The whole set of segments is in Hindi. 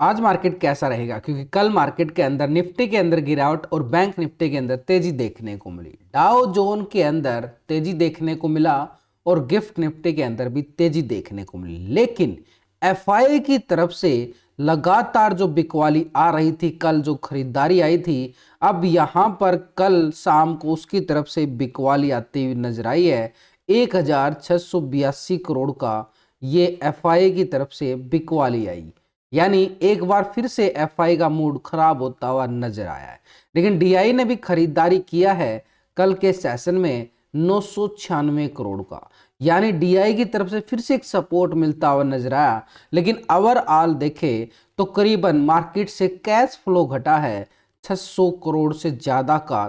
आज मार्केट कैसा रहेगा, क्योंकि कल मार्केट के अंदर निफ्टी के अंदर गिरावट और बैंक निफ्टी के अंदर तेजी देखने को मिली। डाउ जोन के अंदर तेजी देखने को मिला और गिफ्ट निफ्टी के अंदर भी तेजी देखने को मिली। लेकिन एफआई की तरफ से लगातार जो बिकवाली आ रही थी, कल जो खरीदारी आई थी, अब यहां पर कल शाम को उसकी तरफ से बिकवाली आती हुई नजर आई है। 1682 करोड़ का ये एफआई की तरफ से बिकवाली आई, यानी एक बार फिर से एफआई का मूड खराब होता हुआ नजर आया है। लेकिन डीआई ने भी खरीदारी किया है कल के सेशन में 996 करोड़ का, यानी डीआई की तरफ से फिर से एक सपोर्ट मिलता हुआ नजर आया। लेकिन ओवरऑल देखें तो करीबन मार्केट से कैश फ्लो घटा है, 600 करोड़ से ज्यादा का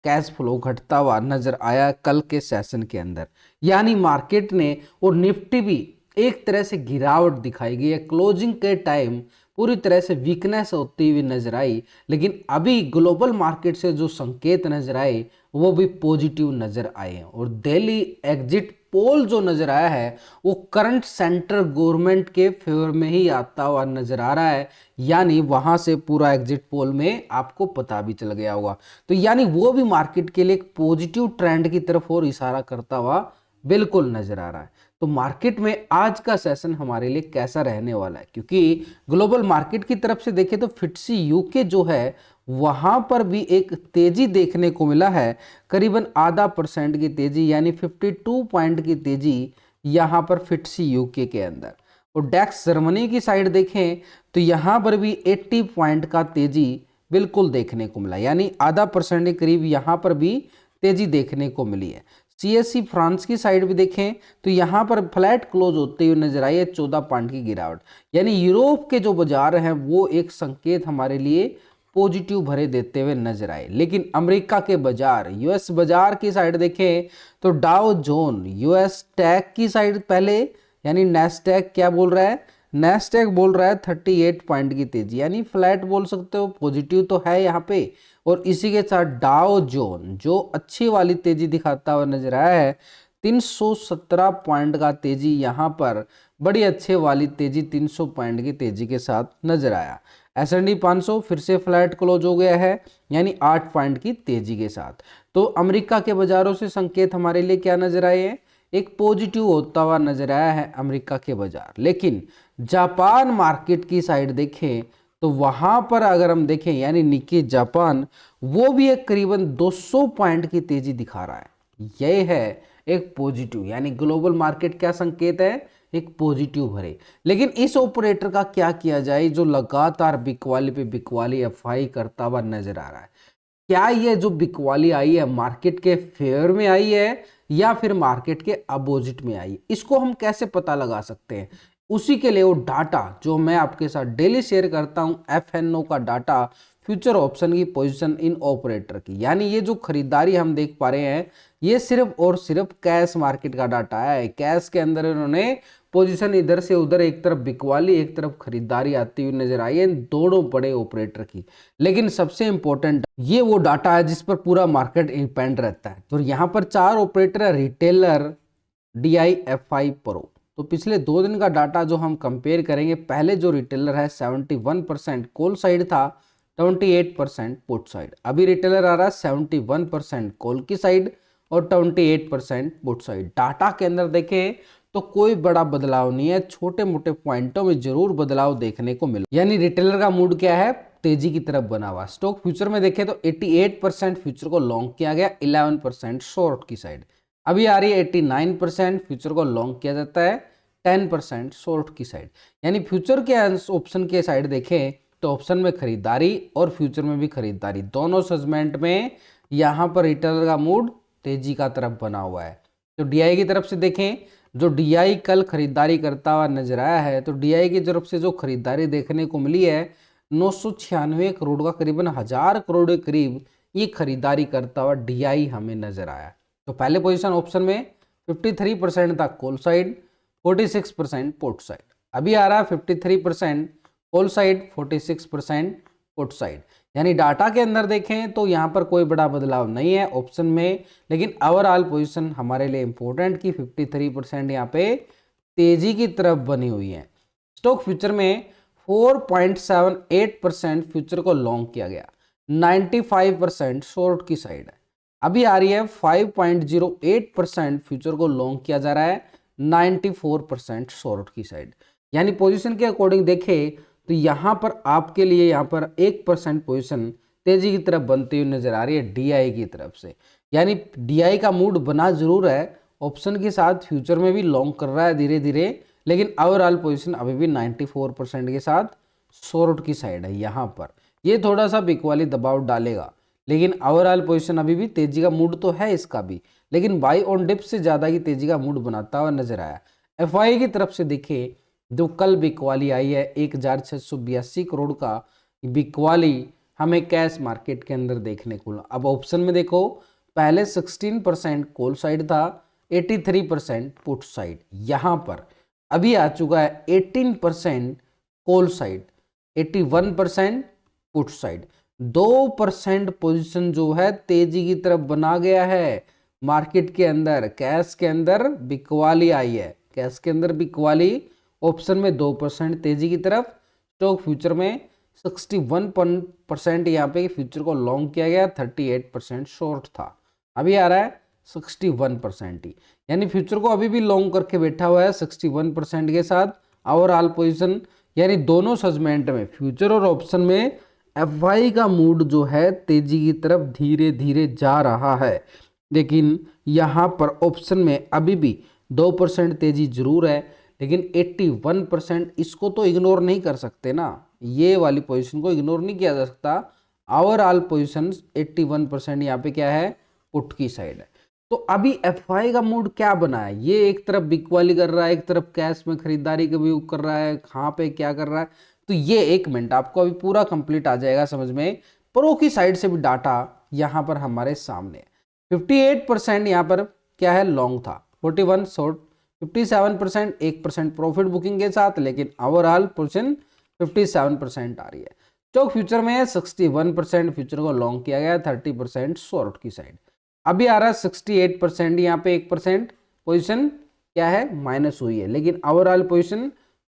कैश फ्लो घटता हुआ नजर आया कल के सेशन के अंदर। यानी मार्केट ने और निफ्टी भी एक तरह से गिरावट दिखाई गई है। क्लोजिंग के टाइम पूरी तरह से वीकनेस होती हुई नजर आई, लेकिन अभी ग्लोबल मार्केट से जो संकेत नजर आए वो भी पॉजिटिव नजर आए हैं। और दिल्ली एग्जिट पोल जो नजर आया है वो करंट सेंट्रल गवर्नमेंट के फेवर में ही आता हुआ नजर आ रहा है, यानी वहां से पूरा एग्जिट पोल में आपको पता भी चल गया होगा। तो यानी वो भी मार्केट के लिए एक पॉजिटिव ट्रेंड की तरफ और इशारा करता हुआ बिल्कुल नजर आ रहा है। तो मार्केट में आज का सेशन हमारे लिए कैसा रहने वाला है, क्योंकि ग्लोबल मार्केट की तरफ से देखें तो फिट्सी यूके जो है वहां पर भी एक तेजी देखने को मिला है, करीबन ½ % की तेजी, यानी 52 पॉइंट की तेजी यहां पर फिट्सी यूके के अंदर। और डेक्स जर्मनी की साइड देखें तो यहां पर भी 80 पॉइंट का तेजी बिल्कुल देखने को मिला, यानी ½ % के करीब यहां पर भी तेजी देखने को मिली है। सीएससी फ्रांस की साइड भी देखें तो यहां पर फ्लैट क्लोज होते हुए नजर आई है, 14 पॉइंट की गिरावट। यानी यूरोप के जो बाजार हैं वो एक संकेत हमारे लिए पॉजिटिव भरे देते हुए नजर आए। लेकिन अमेरिका के बाजार, यूएस बाजार की साइड देखें तो डाउ जोन यूएस टैग की साइड पहले, यानी नेस्डैक क्या बोल रहा है, नेस्डैक बोल रहा है 38 पॉइंट की तेजी, यानी फ्लैट बोल सकते हो, पॉजिटिव तो है यहाँ पे। और इसी के साथ डाउ जोन जो अच्छी वाली तेजी दिखाता हुआ नजर आया है, 317 पॉइंट का तेजी यहाँ पर बड़ी अच्छे वाली तेजी 300 पॉइंट की तेजी के साथ नजर आया। S&P 500 फिर से फ्लैट क्लोज हो गया है, यानी 8 पॉइंट की तेजी के साथ। तो अमेरिका के बाजारों से संकेत हमारे लिए क्या नजर आए हैं, एक पॉजिटिव होता हुआ नजर आया है अमेरिका के बाजार। लेकिन जापान मार्केट की साइड देखें तो वहां पर अगर हम देखें, यानी निक्की जापान, वो भी एक करीबन 200 पॉइंट की तेजी दिखा रहा है। यह है एक पॉजिटिव, यानी ग्लोबल मार्केट क्या संकेत है, एक पॉजिटिव भरे। लेकिन इस ऑपरेटर का क्या किया जाए जो लगातार बिकवाली पे बिकवाली एफआई करता हुआ नजर आ रहा है। क्या ये जो बिकवाली आई है मार्केट के फेवर में आई है या फिर मार्केट के अपोजिट में आई है, इसको हम कैसे पता लगा सकते हैं। उसी के लिए वो डाटा जो मैं आपके साथ डेली शेयर करता हूं, एफएनओ का डाटा, फ्यूचर ऑप्शन की पोजीशन इन ऑपरेटर की, यानी ये जो खरीदारी हम देख पा रहे हैं ये सिर्फ और सिर्फ कैश मार्केट का डाटा है। कैश के अंदर इन्होंने पोजीशन इधर से उधर, एक तरफ बिकवाली एक तरफ खरीदारी आती हुई नजर आई है दोनों बड़े ऑपरेटर की। लेकिन सबसे इंपॉर्टेंट ये वो डाटा है जिस पर पूरा मार्केट डिपेंड रहता है। तो यहाँ पर 4 ऑपरेटर है, रिटेलर, DIFI, प्रो। तो पिछले 2 दिन का डाटा जो हम कंपेयर करेंगे, पहले जो रिटेलर है 71% कॉल साइड था, 28% पुट साइड। अभी रिटेलर आ रहा है 71% कॉल की साइड और 28% पुट साइड। डाटा के अंदर देखें तो कोई बड़ा बदलाव नहीं है, छोटे मोटे पॉइंटों में जरूर बदलाव देखने को मिला, यानी रिटेलर का मूड क्या है, तेजी की तरफ बना हुआ। स्टॉक फ्यूचर में देखें तो 88% फ्यूचर को लॉन्ग किया गया, 11% शॉर्ट की साइड। अभी आ रही है 89% फ्यूचर को लॉन्ग किया जाता है, 10% शॉर्ट की साइड। यानी फ्यूचर के ऑप्शन के साइड देखें तो ऑप्शन में खरीदारी और फ्यूचर में भी खरीदारी, दोनों सेगमेंट में यहाँ पर रिटेलर का मूड तेजी का तरफ बना हुआ है। तो डीआई की तरफ से देखें, जो डीआई कल खरीदारी करता हुआ नजर आया है, तो डीआई की तरफ से जो खरीदारी देखने को मिली है 996 करोड़ का, करीबन 1000 करोड़ के करीब ये खरीदारी करता हुआ डीआई हमें नजर आया। तो पहले पोजीशन ऑप्शन में 53% था कॉल साइड, 46% पुट साइड। अभी आ रहा है 53% कॉल साइड, 46% पुट साइड। यानी डाटा के अंदर देखें तो यहाँ पर कोई बड़ा बदलाव नहीं है ऑप्शन में, लेकिन ओवरऑल पोजीशन हमारे लिए इंपॉर्टेंट की 53% यहाँ पे तेजी की तरफ बनी हुई है। स्टॉक फ्यूचर में 4.78% फ्यूचर को लॉन्ग किया गया, 95% शॉर्ट की साइड है। अभी आ रही है 5.08% फ्यूचर को लॉन्ग किया जा रहा है, 94% शॉर्ट की साइड। यानी पोजीशन के अकॉर्डिंग देखें तो यहाँ पर आपके लिए यहाँ पर 1% पोजीशन तेजी की तरफ बनती हुई नजर आ रही है डीआई की तरफ से। यानी डीआई का मूड बना जरूर है, ऑप्शन के साथ फ्यूचर में भी लॉन्ग कर रहा है धीरे धीरे, लेकिन ओवरऑल पोजीशन अभी भी 94% के साथ शॉर्ट की साइड है। यहाँ पर ये थोड़ा सा बिकवाली दबाव डालेगा, लेकिन ओवरऑल पोजीशन अभी भी तेजी का मूड तो है इसका भी, लेकिन बाई ऑन डिप से ज्यादा की तेजी का मूड बनाता हुआ नजर आया। एफआई की तरफ से देखें, जो कल बिकवाली आई है 1682 करोड़ का बिकवाली हमें कैश मार्केट के अंदर देखने को मिला। अब ऑप्शन में देखो, पहले 16% कॉल साइड था, 83% पुट साइड। यहाँ पर अभी आ चुका है 18% call side, 81% put side. 2% position जो है तेजी की तरफ बना गया है मार्केट के अंदर। कैश के अंदर बिकवाली आई है, कैश के अंदर बिकवाली, ऑप्शन में 2% तेजी की तरफ, स्टॉक फ्यूचर में 61% यहाँ पे फ्यूचर को लॉन्ग किया गया, 38% शॉर्ट था। अभी आ रहा है 61% ही, यानी फ्यूचर को अभी भी लॉन्ग करके बैठा हुआ है 61% के साथ। ओवरऑल पोजीशन यानी दोनों सेगमेंट में फ्यूचर और ऑप्शन में एफआई का मूड जो है तेजी की तरफ धीरे धीरे जा रहा है, लेकिन यहाँ पर ऑप्शन में अभी भी 2% तेजी जरूर है, लेकिन 81% इसको तो इग्नोर नहीं कर सकते ना, ये वाली पोजीशन को इग्नोर नहीं किया जा सकता। ओवरऑल पोजीशन 81% यहाँ पे क्या है, पुट की साइड है। तो अभी एफआई का मूड क्या बना है, ये एक तरफ बिकवाली कर रहा है, एक तरफ कैश में खरीदारी का भी कर रहा है, कहाँ पे क्या कर रहा है, तो ये 1 मिनट आपको अभी पूरा कंप्लीट आ जाएगा समझ में। प्रो की साइड से भी डाटा यहाँ पर हमारे सामने है। 58% यहाँ पर क्या है, लॉन्ग था, 41 शॉर्ट, 57% 1% प्रॉफिट बुकिंग के साथ, लेकिन ओवरऑल पोजीशन 57% आ रही है। स्टॉक फ्यूचर में 61% फ्यूचर को लॉन्ग किया गया, 30% शॉर्ट की साइड। अभी आ रहा है 68%, यहाँ पे 1% पोजीशन क्या है, माइनस हुई है, लेकिन ओवरऑल पोजीशन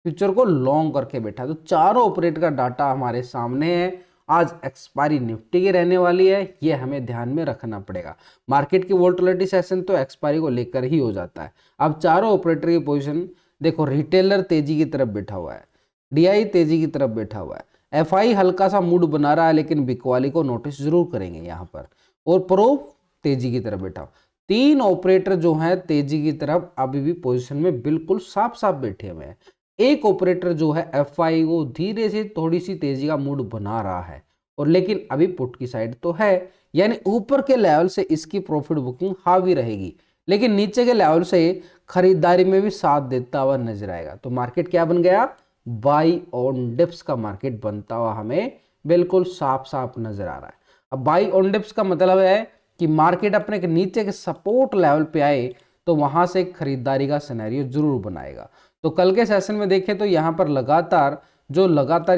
फ्यूचर को लॉन्ग करके बैठा। तो चारों ऑपरेटर का डाटा हमारे सामने है। आज एक्सपायरी निफ्टी की रहने वाली है, ये हमें ध्यान में रखना पड़ेगा। मार्केट की वोलेटिलिटी सेशन तो एक्सपायरी को लेकर ही हो जाता है। अब चारों ऑपरेटर की पोजीशन देखो, रिटेलर तेजी की तरफ बैठा हुआ है, डीआई तेजी की तरफ बैठा हुआ है, एफआई हल्का सा मूड बना रहा है, लेकिन बिकवाली को नोटिस जरूर करेंगे यहाँ पर, और प्रो तेजी की तरफ बैठा। 3 ऑपरेटर जो हैं तेजी की तरफ अभी भी पोजीशन में बिल्कुल साफ साफ बैठे हुए हैं। एक ऑपरेटर जो है एफआई वो धीरे से थोड़ी सी तेजी का मूड बना रहा है, और लेकिन अभी पुट की साइड तो है, यानी ऊपर के लेवल से इसकी प्रॉफिट बुकिंग हावी रहेगी, लेकिन नीचे के लेवल से खरीदारी में भी साथ देता हुआ नजर आएगा। तो मार्केट क्या बन गया, बाई ऑन डिप्स का मार्केट बनता हुआ हमें बिल्कुल साफ साफ नजर आ रहा है। अब बाई ऑन डिप्स का मतलब है कि मार्केट अपने के नीचे के सपोर्ट लेवल पे आए तो वहां से खरीदारी का सिनेरियो जरूर बनाएगा। तो कल के सेशन में देखें तो यहाँ पर लगातार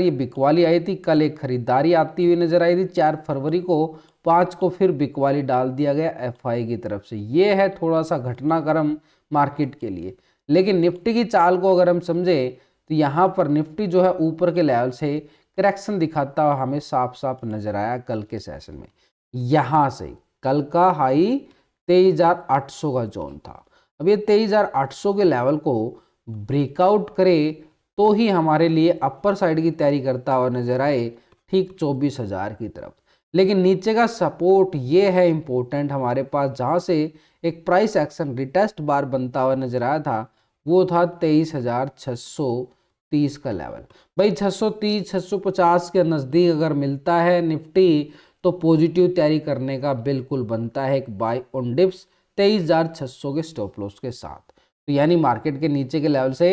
ये बिकवाली आई थी, कल एक खरीदारी आती हुई नजर आई थी, 4 फरवरी को 5 को फिर बिकवाली डाल दिया गया एफआई की तरफ से। ये है थोड़ा सा घटनाक्रम मार्केट के लिए, लेकिन निफ्टी की चाल को अगर हम समझे तो यहाँ पर निफ्टी जो है ऊपर के लेवल से करेक्शन दिखाता हुआ हमें साफ साफ नजर आया कल के सेशन में। यहाँ से कल का हाई 23,800 का जोन था, अब ये 23,800 के लेवल को ब्रेकआउट करे तो ही हमारे लिए अपर साइड की तैयारी करता हुआ नजर आए, ठीक 24,000 की तरफ। लेकिन नीचे का सपोर्ट ये है इंपॉर्टेंट हमारे पास, जहां से एक प्राइस एक्शन रिटेस्ट बार बनता हुआ नजर आया था, वो था 23,630 का लेवल। भाई 630 650 के नज़दीक अगर मिलता है निफ्टी तो पॉजिटिव तैयारी करने का बिल्कुल बनता है एक बाय ऑन डिप्स 23,600 के स्टॉप लॉस के साथ। तो यानी मार्केट के नीचे के लेवल से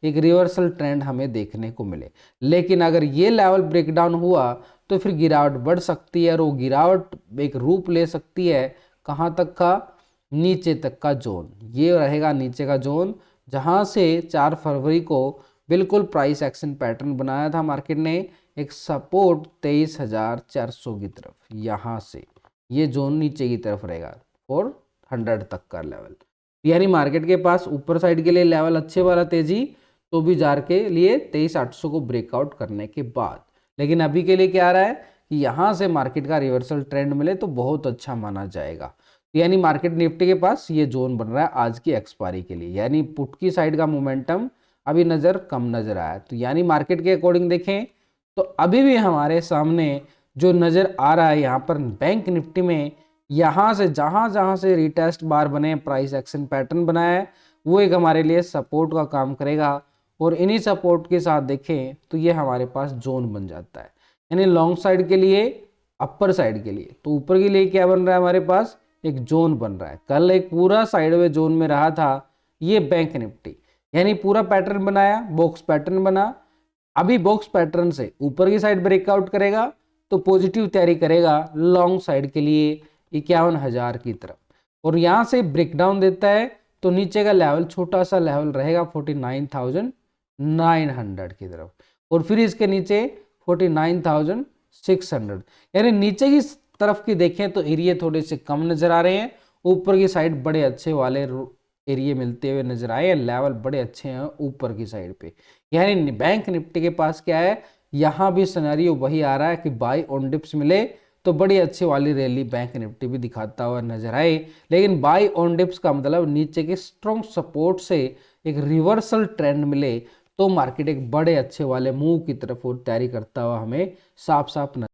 एक रिवर्सल ट्रेंड हमें देखने को मिले, लेकिन अगर ये लेवल ब्रेकडाउन हुआ तो फिर गिरावट बढ़ सकती है, और वो गिरावट एक रूप ले सकती है कहाँ तक का, नीचे तक का जोन। ये रहेगा नीचे का जोन, जहाँ से 4 फरवरी को बिल्कुल प्राइस एक्शन पैटर्न बनाया था मार्केट ने, एक सपोर्ट 23,400 की तरफ, यहाँ से ये जोन नीचे की तरफ रहेगा 400 तक का लेवल। यानी मार्केट के पास ऊपर साइड के लिए लेवल अच्छे वाला तेजी 24,000 के लिए 23,800 को ब्रेकआउट करने के बाद। लेकिन अभी के लिए क्या आ रहा है कि यहाँ से मार्केट का रिवर्सल ट्रेंड मिले तो बहुत अच्छा माना जाएगा। यानी मार्केट निफ्टी के पास ये जोन बन रहा है आज की एक्सपायरी के लिए, यानी पुट की साइड का मोमेंटम अभी कम नजर आया। तो यानी मार्केट के अकॉर्डिंग देखें तो अभी भी हमारे सामने जो नजर आ रहा है यहाँ पर बैंक निफ्टी में, यहाँ से जहाँ से रिटेस्ट बार बने, प्राइस एक्शन पैटर्न बनाया है, वो एक हमारे लिए सपोर्ट का काम करेगा। और इन्हीं सपोर्ट के साथ देखें तो ये हमारे पास जोन बन जाता है, यानी लॉन्ग साइड के लिए, अपर साइड के लिए। तो ऊपर के लिए क्या बन रहा है, हमारे पास एक जोन बन रहा है। कल एक पूरा साइडवे जोन में रहा था ये बैंक निफ्टी, यानी पूरा पैटर्न बनाया, बॉक्स पैटर्न बना। अभी बॉक्स पैटर्न से ऊपर की साइड ब्रेकआउट करेगा तो पॉजिटिव तैयारी करेगा लॉन्ग साइड के लिए 51,000 की तरफ। और यहाँ से ब्रेकडाउन देता है तो नीचे का लेवल, छोटा सा लेवल रहेगा 49,900 की तरफ, और फिर इसके नीचे 49,600। यानी नीचे की तरफ की देखें तो एरिया थोड़े से कम नजर आ रहे हैं, ऊपर की साइड बड़े अच्छे वाले एरिया मिलते हुए नजर आए, लेवल बड़े अच्छे हैं ऊपर की साइड पे। यानी बैंक निफ्टी के पास क्या है, यहाँ भी सिनेरियो वही आ रहा है कि बाई ऑन डिप्स मिले तो बड़ी अच्छी वाली रैली बैंक निफ्टी भी दिखाता हुआ नजर आए। लेकिन बाई ऑन डिप्स का मतलब नीचे के स्ट्रॉन्ग सपोर्ट से एक रिवर्सल ट्रेंड मिले तो मार्केट एक बड़े अच्छे वाले मूव की तरफ और तैयारी करता हुआ हमें साफ साफ